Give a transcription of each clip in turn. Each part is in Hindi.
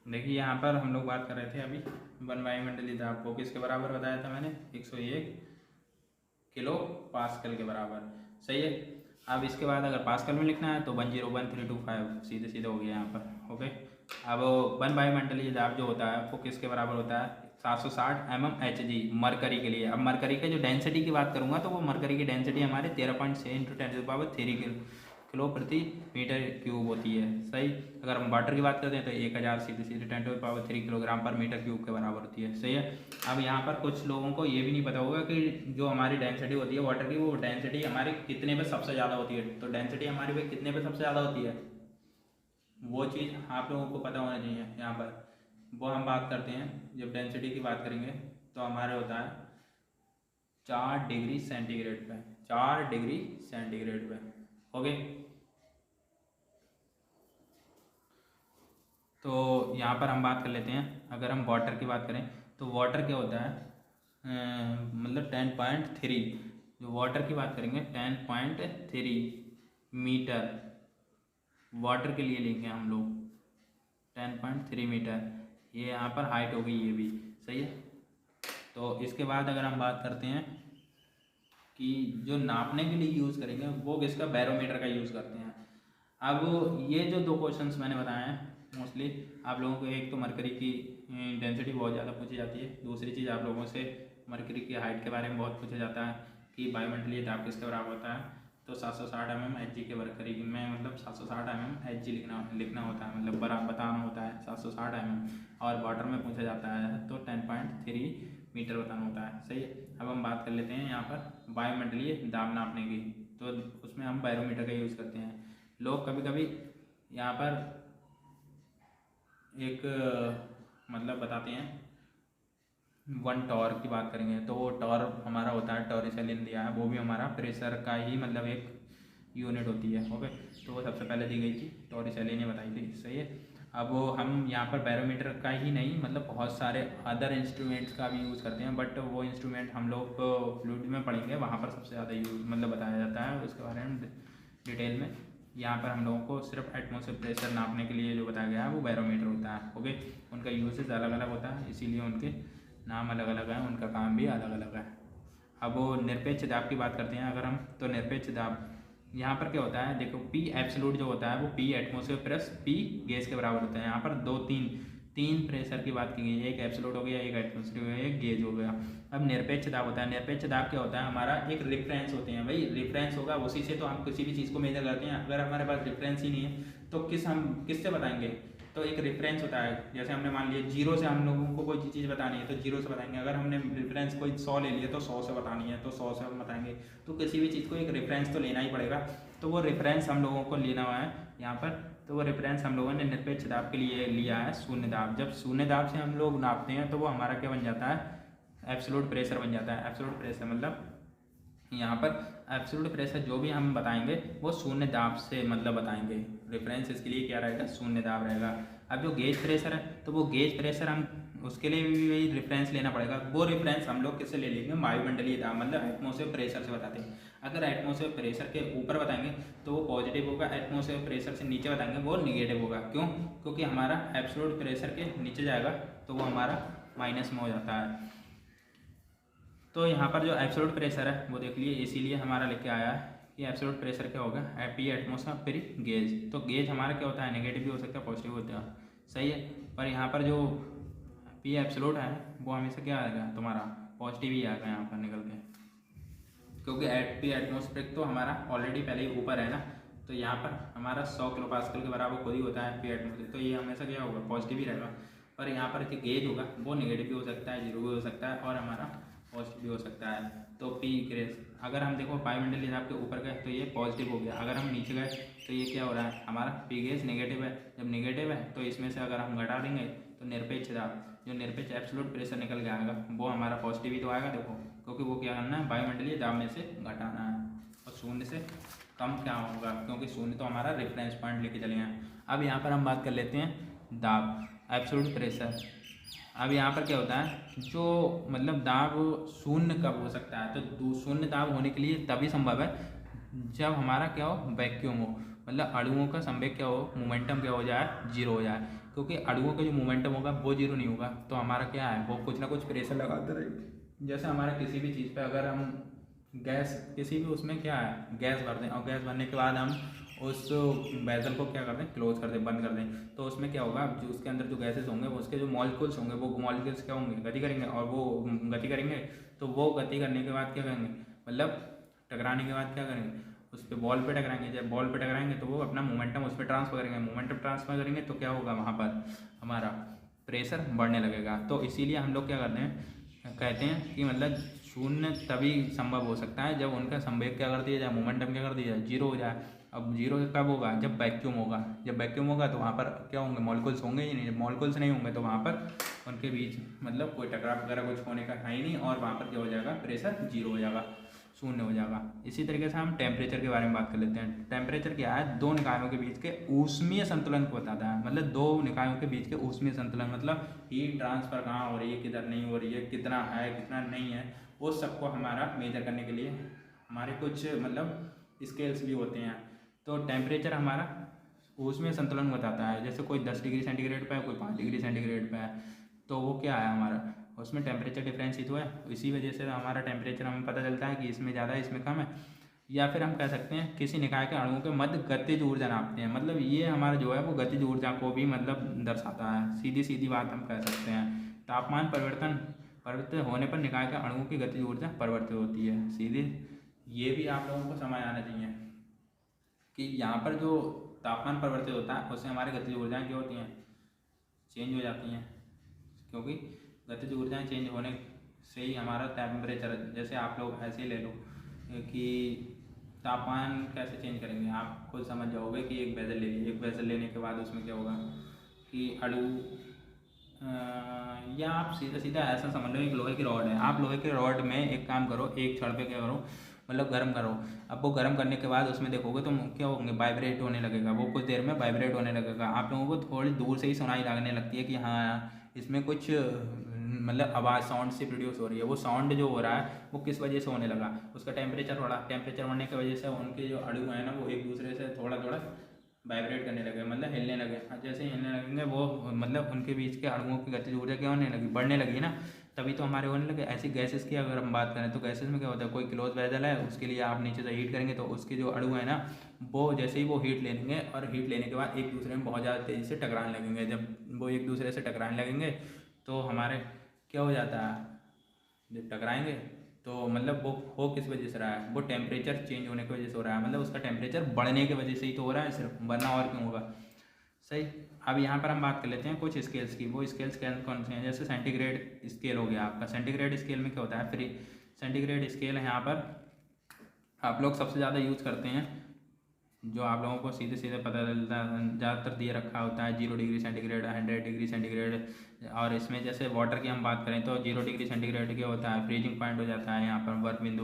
देखिए यहाँ पर हम लोग बात कर रहे थे अभी वन वायुमंडलीय दाब को किसके बराबर बताया था मैंने, 101 किलो पास्कल के बराबर। सही है। अब इसके बाद अगर पास्कल में लिखना है तो 101325 सीधे सीधे हो गया यहाँ पर। ओके। अब वन वायुमंडलीय दाब जो होता है वो किसके बराबर होता है, 760 mmHg मरकरी के लिए। अब मरकरी के जो डेंसिटी की बात करूँगा तो वो मरकरी की डेंसिटी हमारे 13.6 × 10³ किलो प्रति मीटर क्यूब होती है। सही। अगर हम वाटर की बात करते हैं तो 1000 सीधे सीधे 10³ किलोग्राम पर मीटर क्यूब के बराबर होती है। सही है। अब यहाँ पर कुछ लोगों को ये भी नहीं पता होगा कि जो हमारी डेंसिटी होती है वाटर की, वो डेंसिटी हमारी कितने पे सबसे ज़्यादा होती है। तो डेंसिटी हमारी पे कितने पे सबसे ज़्यादा होती है, वो चीज़ आप लोगों को पता होना चाहिए। यहाँ पर वो हम बात करते हैं, जब डेंसिटी की बात करेंगे तो हमारे होता है 4 डिग्री सेंटीग्रेड पे, 4 डिग्री सेंटीग्रेड पे। ओके। तो यहाँ पर हम बात कर लेते हैं, अगर हम वाटर की बात करें तो वाटर क्या होता है, मतलब 10.3, जो वाटर की बात करेंगे 10.3 मीटर वाटर के लिए लेंगे हम लोग, 10.3 मीटर। ये यहाँ पर हाइट हो गई ये भी। सही है। तो इसके बाद अगर हम बात करते हैं कि जो नापने के लिए यूज़ करेंगे वो किसका, बैरोमीटर का यूज़ करते हैं। अब ये जो दो क्वेश्चंस मैंने बताए हैं मोस्टली आप लोगों को, एक तो मरकरी की डेंसिटी बहुत ज़्यादा पूछी जाती है, दूसरी चीज़ आप लोगों से मरकरी की हाइट के बारे में बहुत पूछा जाता है कि वायुमंडलीय दाब किसके बराबर होता है। तो 760 mmHg के मरकरी में, मतलब 760 mmHg लिखना होता है, मतलब बताना होता है 760 mm। और वाटर में पूछा जाता है तो 10.3 मीटर बताना होता है। सही है। अब हम बात कर लेते हैं यहाँ पर वायुमंडलीय दाब नापने की, तो उसमें हम बैरोमीटर का यूज़ करते हैं। लोग कभी कभी यहाँ पर एक मतलब बताते हैं, वन टॉर की बात करेंगे तो वो टॉर हमारा होता है, टॉरिसेलिन दिया है, वो भी हमारा प्रेशर का ही मतलब एक यूनिट होती है। ओके। तो वो सबसे पहले दी गई थी, टॉरिसेलिन ने बताई थी। सही है। अब वो हम यहाँ पर बैरोमीटर का ही नहीं, मतलब बहुत सारे अदर इंस्ट्रूमेंट्स का भी यूज़ करते हैं, बट वो इंस्ट्रूमेंट हम लोग फ्लूइड में पढ़ेंगे, वहाँ पर सबसे ज़्यादा यूज मतलब बताया जाता है उसके बारे में डिटेल में। यहाँ पर हम लोगों को सिर्फ एटमॉस्फेयर प्रेशर नापने के लिए जो बताया गया है वो बैरोमीटर होता है। ओके। उनका यूजेस अलग अलग होता है, इसीलिए उनके नाम अलग अलग हैं, उनका काम भी अलग अलग है। अब वो निरपेक्ष दाब की बात करते हैं अगर हम, तो निरपेक्ष दाब यहाँ पर क्या होता है, देखो P एब्सोल्यूट जो होता है वो P atmosphere plus P gas के बराबर होता है। यहाँ पर तीन प्रेशर की बात की गई है, एक एब्सोल्यूट हो गया, एक एटमॉस्फेयर हो गया, एक गेज हो गया। अब निरपेक्ष दाब होता है, निरपेक्ष दाब क्या होता है, हमारा एक रिफरेंस होते हैं भाई, रिफरेंस होगा उसी से तो हम किसी भी चीज़ को मेजर करते हैं। अगर हमारे पास रिफरेंस ही नहीं है तो हम किससे बताएंगे, तो एक रेफरेंस होता है। जैसे हमने मान लिया 0 से हम लोगों को कोई चीज़ बतानी है तो 0 से बताएंगे, अगर हमने रेफरेंस कोई 100 ले लिया तो 100 से बतानी है तो 100 से हम बताएंगे। तो किसी भी चीज़ को एक रेफरेंस तो लेना ही पड़ेगा, तो वो रेफरेंस हम लोगों को लेना हुआ है यहाँ पर। तो वो रेफरेंस हम लोगों ने निरपेक्ष दाब के लिए लिया है शून्य दाब। जब शून्य दाब से हम लोग नापते हैं तो वो हमारा क्या बन जाता है, एब्सोल्यूट प्रेशर बन जाता है। एब्सोल्यूट प्रेशर मतलब यहाँ पर एब्सोल्यूट प्रेशर जो भी हम बताएंगे वो शून्य दाब से मतलब बताएंगे। रेफरेंस इसके लिए क्या रहेगा, शून्य दाब रहेगा। अब जो गेज प्रेशर है तो वो गेज प्रेशर हम उसके लिए भी वही रेफरेंस लेना पड़ेगा। वो रेफरेंस हम लोग किससे ले लेंगे, वायुमंडलीय दाब मतलब एटमॉस्फेयर प्रेशर से बताते हैं। अगर एटमॉस्फेयर प्रेशर के ऊपर बताएंगे तो वो पॉजिटिव होगा, एटमॉस्फेयर प्रेशर से नीचे बताएंगे वो निगेटिव होगा। क्यों, क्योंकि हमारा एब्सोल्यूट प्रेशर के नीचे जाएगा तो वो हमारा माइनस में हो जाता है। तो यहाँ पर जो एब्सोल्यूट प्रेशर है वो देख लिए, इसीलिए हमारा लेके आया है कि एब्सोल्यूट प्रेशर क्या होगा, P एटमॉस्फेयर फिर गेज। तो गेज हमारा क्या होता है, नेगेटिव भी हो सकता है पॉजिटिव होता है। सही है। पर यहाँ पर जो P एब्सोल्यूट है वो हमेशा क्या आएगा, तुम्हारा पॉजिटिव ही आएगा यहाँ पर निकल के, क्योंकि P एटमॉस्फेयर तो हमारा ऑलरेडी पहले ही ऊपर है ना। तो यहाँ पर हमारा 100 किलो पास्कल के बराबर खुद ही होता है P एटमॉस्फेयर, तो ये हमेशा क्या होगा, पॉजिटिव ही रहेगा। पर यहाँ पर जो गेज होगा वो नेगेटिव भी हो सकता है, जीरो भी हो सकता है और हमारा पॉजिटिव भी हो सकता है। तो P ग्रेस, अगर हम देखो वायुमंडलीय दाब के ऊपर गए तो ये पॉजिटिव हो गया, अगर हम नीचे गए तो ये क्या हो रहा है, हमारा P गैस नेगेटिव है। जब नेगेटिव है तो इसमें से अगर हम घटा देंगे तो निरपेक्ष दाब, जो निरपेक्ष एब्सोल्यूट प्रेशर निकल के आएगा वो हमारा पॉजिटिव ही तो आएगा। देखो, क्योंकि वो क्या करना है, वायुमंडलीय दाब में से घटाना है और शून्य से कम क्या होगा, क्योंकि शून्य तो हमारा रेफरेंस पॉइंट लेके चले हैं। अब यहाँ पर हम बात कर लेते हैं दाब, एब्सोल्यूट प्रेशर। अब यहाँ पर क्या होता है, जो मतलब दाब शून्य कब हो सकता है, तो शून्य दाब होने के लिए तभी संभव है जब हमारा क्या हो, वैक्यूम हो। मतलब अणुओं का संवेग क्या हो, मोमेंटम क्या हो जाए, जीरो हो जाए। क्योंकि अणुओं का जो मोमेंटम होगा वो जीरो नहीं होगा, तो हमारा क्या है, वो कुछ ना कुछ प्रेशर लगाते रहेंगे। जैसे हमारा किसी भी चीज़ पे अगर हम गैस, किसी भी उसमें क्या है, गैस भर दें और गैस भरने के बाद हम उस वेसल को क्या कर दें, क्लोज कर दें, बंद कर दें, तो उसमें क्या होगा, जो उसके अंदर जो गैसेस होंगे उसके जो मॉलिक्यूल्स होंगे वो मॉलिक्यूल्स क्या होंगे, गति करेंगे, और वो गति करेंगे तो वो गति करने के बाद क्या करेंगे, मतलब टकराने के बाद क्या करेंगे, उस पर बॉल पे टकराएंगे। जब बॉल पे टकराएंगे तो वो अपना मोमेंटम उस पर ट्रांसफर करेंगे, मोमेंटम ट्रांसफर करेंगे तो क्या होगा, वहाँ पर हमारा प्रेशर बढ़ने लगेगा। तो इसीलिए हम लोग क्या करते हैं, कहते हैं कि मतलब शून्य तभी संभव हो सकता है जब उनका संवेग क्या कर दिया जाए, मोमेंटम क्या कर दिया जाए, जीरो हो जाए। अब जीरो कब होगा, जब वैक्यूम होगा। जब वैक्यूम होगा तो वहाँ पर क्या होंगे, मॉलिक्यूल्स होंगे ही नहीं। जब मॉलिक्यूल्स नहीं होंगे तो वहाँ पर उनके बीच मतलब कोई टकराव वगैरह कुछ होने का है ही नहीं, और वहाँ पर क्या हो जाएगा, प्रेशर जीरो हो जाएगा, शून्य हो जाएगा। इसी तरीके से हम टेम्परेचर के बारे में बात कर लेते हैं। टेम्परेचर क्या है, दो निकायों के बीच के ऊष्मीय संतुलन को बताता है। मतलब दो निकायों के बीच के ऊष्मीय संतुलन, मतलब हीट ट्रांसफर कहाँ हो रही है, किधर नहीं हो रही है, कितना है कितना नहीं है, वो सबको हमारा मेजर करने के लिए हमारे कुछ मतलब स्केल्स भी होते हैं। तो टेम्परेचर हमारा ऊष्मीय संतुलन बताता है। जैसे कोई 10 डिग्री सेंटीग्रेड पे है, कोई 5 डिग्री सेंटीग्रेड पे है, तो वो क्या है हमारा, उसमें टेम्परेचर डिफरेंस ही तो है। इसी वजह से हमारा टेम्परेचर हमें पता चलता है कि इसमें ज़्यादा है इसमें कम है। या फिर हम कह सकते हैं किसी निकाय के अणुओं के मध्य गतिज ऊर्जा नापते हैं। मतलब ये हमारा जो है वो गतिज ऊर्जा को भी मतलब दर्शाता है। सीधी सीधी बात हम कह सकते हैं, तापमान परिवर्तित होने पर निकाय के अणुओं की गतिज ऊर्जा परिवर्तित होती है। सीधे ये भी आप लोगों को समझ आना चाहिए कि यहाँ पर जो तापमान परिवर्तित होता है उससे हमारी गतिज ऊर्जाएँ क्या होती हैं, चेंज हो जाती हैं। क्योंकि गतिज ऊर्जाएँ चेंज होने से ही हमारा टेम्परेचर, जैसे आप लोग ऐसे ही ले लो कि तापमान कैसे चेंज करेंगे, आप खुद समझ जाओगे कि एक वेसल ले लीजिए। एक वेसल लेने के बाद उसमें क्या होगा कि अणु, या आप सीधा सीधा ऐसा समझ लो एक लोहे की रॉड है। आप लोहे के रॉड में एक काम करो, एक छड़ पे क्या करो, मतलब गर्म करो। अब वो गर्म करने के बाद उसमें देखोगे तो क्या होंगे, वाइब्रेट होने लगेगा। वो कुछ देर में वाइब्रेट होने लगेगा। आप लोगों को थोड़ी दूर से ही सुनाई लगने लगती है कि हाँ इसमें कुछ मतलब आवाज़ साउंड से प्रोड्यूस हो रही है। वो साउंड जो हो रहा है वो किस वजह से होने लगा, उसका टेम्परेचर बढ़ा। टेम्परेचर बढ़ने की वजह से उनके जो अणु हैं ना वो एक दूसरे से थोड़ा थोड़ा वाइब्रेट करने लगे, मतलब हिलने लगे। जैसे ही हिलने लगेंगे वो मतलब उनके बीच के अणुओं की गतिज ऊर्जा क्या होने लगी, बढ़ने लगी ना, तभी तो हमारे होने लगे। ऐसी गैसेस की अगर हम बात करें तो गैसेस में क्या होता है, कोई क्लोज वेसल है उसके लिए आप नीचे से हीट करेंगे तो उसके जो अणु है ना वो जैसे ही वो हीट ले लेंगे और हीट लेने के बाद एक दूसरे में बहुत ज़्यादा तेज़ी से टकराने लगेंगे। जब वो एक दूसरे से टकराने लगेंगे तो हमारे क्या हो जाता है, जब टकराएंगे तो मतलब वो हो किस वजह से रहा है, वो टेम्परेचर चेंज होने की वजह से हो रहा है। मतलब उसका टेम्परेचर बढ़ने की वजह से ही तो हो रहा है सिर्फ, वरना और क्यों होगा। सही। अब यहाँ पर हम बात कर लेते हैं कुछ स्केल्स की। वो स्केल्स कौन से हैं, जैसे सेंटीग्रेड स्केल हो गया आपका। सेंटीग्रेड स्केल में क्या होता है, फ्री सेंटीग्रेड स्केल है यहाँ पर आप लोग सबसे ज़्यादा यूज़ करते हैं, जो आप लोगों को सीधे सीधे पता चलता है, ज़्यादातर दिए रखा होता है 0 डिग्री सेंटीग्रेड, 100 डिग्री सेंटीग्रेड। और इसमें जैसे वाटर की हम बात करें तो 0 डिग्री सेंटीग्रेड क्या होता है, फ्रीजिंग पॉइंट हो जाता है यहाँ पर वर्क बिंदु,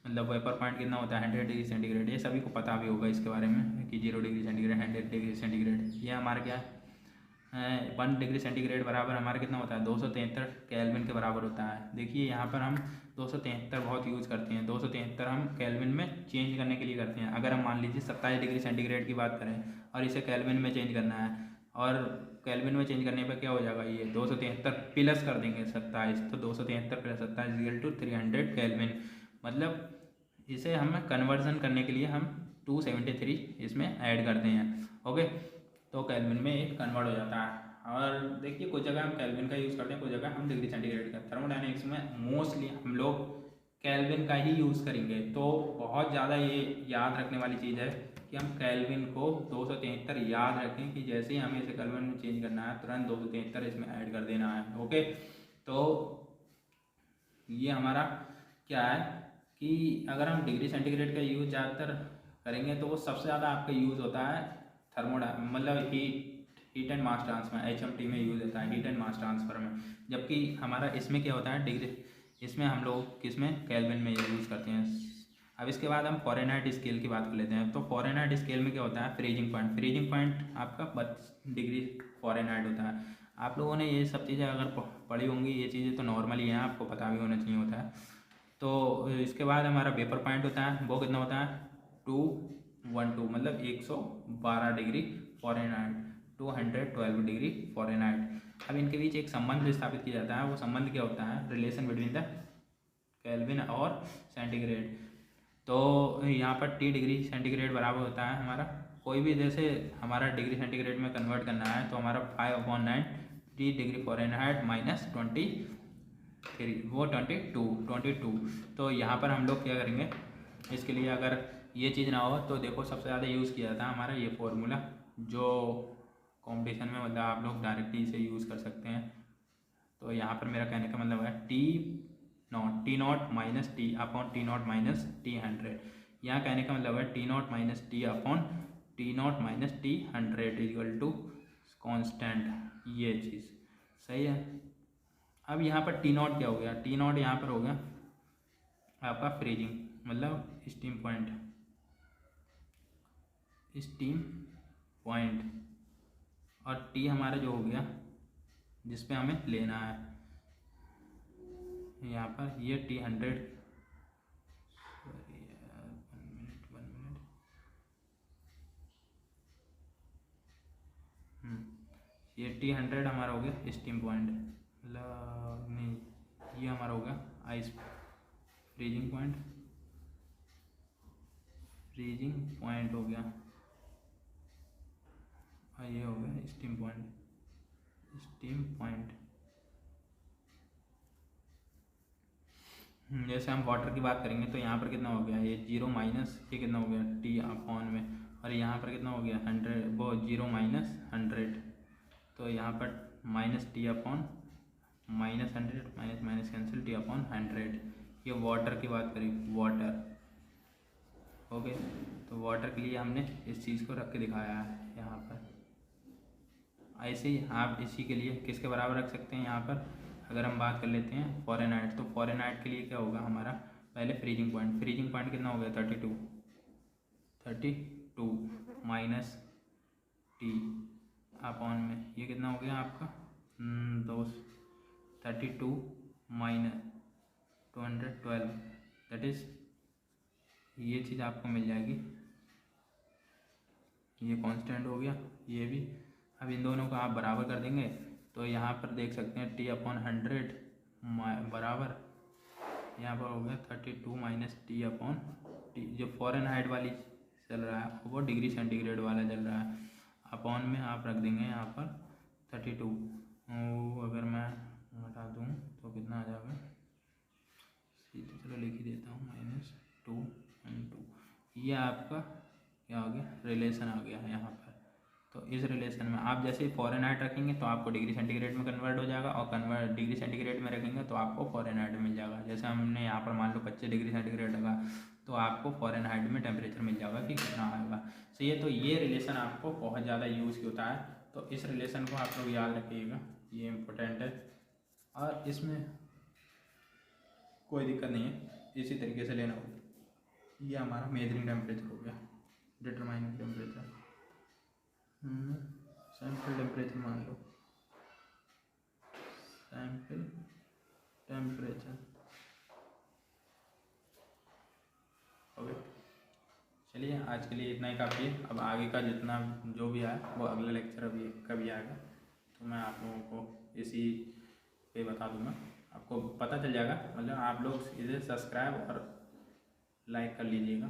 मतलब वेपर पॉइंट कितना होता है 100 डिग्री सेंटीग्रेड। ये सभी को पता भी होगा इसके बारे में कि 0 डिग्री सेंटीग्रेड, 100 डिग्री सेंटीग्रेड, ये हमारा क्या है 1 डिग्री सेंटीग्रेड बराबर हमारा कितना होता है 273 केल्विन के बराबर होता है। देखिए यहाँ पर हम 273 बहुत यूज़ करते हैं। 273 हम केल्विन में चेंज करने के लिए करते हैं। अगर हम मान लीजिए 27 डिग्री सेंटीग्रेड की बात करें और इसे केल्विन में चेंज करना है, और केल्विन में चेंज करने पर क्या हो जाएगा, ये 273 प्लस कर देंगे 27, तो 273 प्लस 27 इक्वल टू 300 केल्विन। मतलब इसे हम कन्वर्जन करने के लिए हम 273 इसमें ऐड करते हैं। ओके, तो केल्विन में एक कन्वर्ट हो जाता है। और देखिए कुछ जगह हम केल्विन का यूज़ करते हैं, कुछ जगह हम डिग्री सेंटीग्रेड का। थर्मोडायनेमिक्स में मोस्टली हम लोग केल्विन का ही यूज़ करेंगे। तो बहुत ज़्यादा ये याद रखने वाली चीज़ है कि हम केल्विन को 273 याद रखें कि जैसे ही हमें इसे केल्विन में चेंज करना है तुरंत 273 इसमें ऐड कर देना है। ओके, तो ये हमारा क्या है कि अगर हम डिग्री सेंटीग्रेड का यूज़ ज़्यादातर करेंगे तो वो सबसे ज़्यादा आपका यूज़ होता है मतलब heat and mass transfer, HMT में यूज़ होता है, हीट एंड मास ट्रांसफर में। जबकि हमारा इसमें क्या होता है डिग्री, इसमें हम लोग किसमें केल्विन में यूज़ करते हैं। अब इसके बाद हम फ़ारेनहाइट स्केल की बात कर लेते हैं। तो फ़ारेनहाइट स्केल में क्या होता है, फ्रीजिंग पॉइंट। फ्रीजिंग पॉइंट आपका 32 डिग्री फ़ारेनहाइट होता है। आप लोगों ने ये सब चीज़ें अगर पढ़ी होंगी, ये चीज़ें तो नॉर्मली हैं, आपको पता भी होना चाहिए होता है। तो इसके बाद हमारा वेपर पॉइंट होता है, वो कितना होता है 212 मतलब 112 डिग्री फ़ारेनहाइट, 212 डिग्री फ़ारेनहाइट। अब इनके बीच एक संबंध स्थापित किया जाता है। वो संबंध क्या होता है? रिलेशन बिटवीन द केल्विन और सेंटीग्रेड। तो यहाँ पर T डिग्री सेंटीग्रेड बराबर होता है हमारा, कोई भी जैसे हमारा डिग्री सेंटीग्रेड में कन्वर्ट करना है तो हमारा 5/9 T डिग्री फ़ारेनहाइट माइनस 23 वो 22। तो यहाँ पर हम लोग क्या करेंगे, इसके लिए अगर ये चीज़ ना हो तो देखो सबसे ज़्यादा यूज़ किया जाता है हमारा ये फॉर्मूला, जो कॉम्पिटिशन में मतलब आप लोग डायरेक्टली इसे यूज़ कर सकते हैं। तो यहाँ पर मेरा कहने का मतलब है T0 minus T upon T0 minus T100। यहाँ कहने का मतलब है T0 minus T upon T0 minus T100 equal to constant, ये चीज़ सही है। अब यहाँ पर T0 क्या हो गया? T0 यहाँ पर हो गया आपका फ्रीजिंग मतलब स्टीम पॉइंट, और T हमारा जो हो गया जिस पे हमें लेना है यहाँ पर ये T100, ये T100 हमारा हो गया स्टीम पॉइंट, मतलब नहीं ये हमारा हो गया आइस फ्रीजिंग पॉइंट हो गया, और ये हो गया स्टीम पॉइंट। जैसे हम वाटर की बात करेंगे तो यहाँ पर कितना हो गया, ये 0 माइनस ये कितना हो गया T अपॉन में, और यहाँ पर कितना हो गया 100 वो 0 माइनस 100, तो यहाँ पर minus T upon minus 100 minus cancel T upon 100। ये वाटर की बात करें, वाटर ओके। तो वाटर के लिए हमने इस चीज़ को रख के दिखाया है यहाँ पर। ऐसे ही आप इसी के लिए किसके बराबर रख सकते हैं, यहाँ पर अगर हम बात कर लेते हैं फ़ारेनहाइट, तो फ़ारेनहाइट के लिए क्या होगा हमारा, पहले फ्रीजिंग पॉइंट कितना हो गया 32 माइनस T अपॉन में ये कितना हो गया आपका 32 माइनस 212, दैट इज़ ये चीज़ आपको मिल जाएगी, ये कांस्टेंट हो गया ये भी। अब इन दोनों को आप बराबर कर देंगे तो यहाँ पर देख सकते हैं T अपॉन 100 बराबर यहाँ पर हो गया 32 माइनस T अपॉन T, जो फ़ारेनहाइट वाली चल रहा है वो डिग्री सेंटीग्रेड वाला चल रहा है, अपॉन में आप रख देंगे यहाँ पर 32। अगर मैं हटा दूँ तो कितना आ जाएगा, सीधे चलो लिख ही देता हूँ -2 और 2, ये आपका क्या हो गया रिलेशन आ गया है यहाँ पर। तो इस रिलेशन में आप जैसे फ़ारेनहाइट रखेंगे तो आपको डिग्री सेंटीग्रेड में कन्वर्ट हो जाएगा, और डिग्री सेंटीग्रेड में रखेंगे तो आपको फ़ारेनहाइट में मिल जाएगा। जैसे हमने यहाँ पर मान लो 25 डिग्री सेंटीग्रेड रखा तो आपको फ़ारेनहाइट में टेम्परेचर मिल जाएगा कि कितना आएगा। सही है, तो ये रिलेशन आपको बहुत ज़्यादा यूज़ होता है, तो इस रिलेशन को आप लोग याद रखिएगा, ये इम्पोर्टेंट है और इसमें कोई दिक्कत नहीं है, इसी तरीके से लेना होगा। ये हमारा मेजरिंग टेम्परेचर हो गया, डिटरमाइनिंग टेम्परेचर, सैंपल टेम्परेचर मान लो, सैंपल टेम्परेचर ओके। चलिए आज के लिए इतना ही काफ़ी है। अब आगे का जितना जो भी आए वो अगला लेक्चर अभी कभी आएगा तो मैं आप लोगों को इसी पे बता दूंगा, आपको पता चल जाएगा, मतलब आप लोग इसे सब्सक्राइब और लाइक कर लीजिएगा।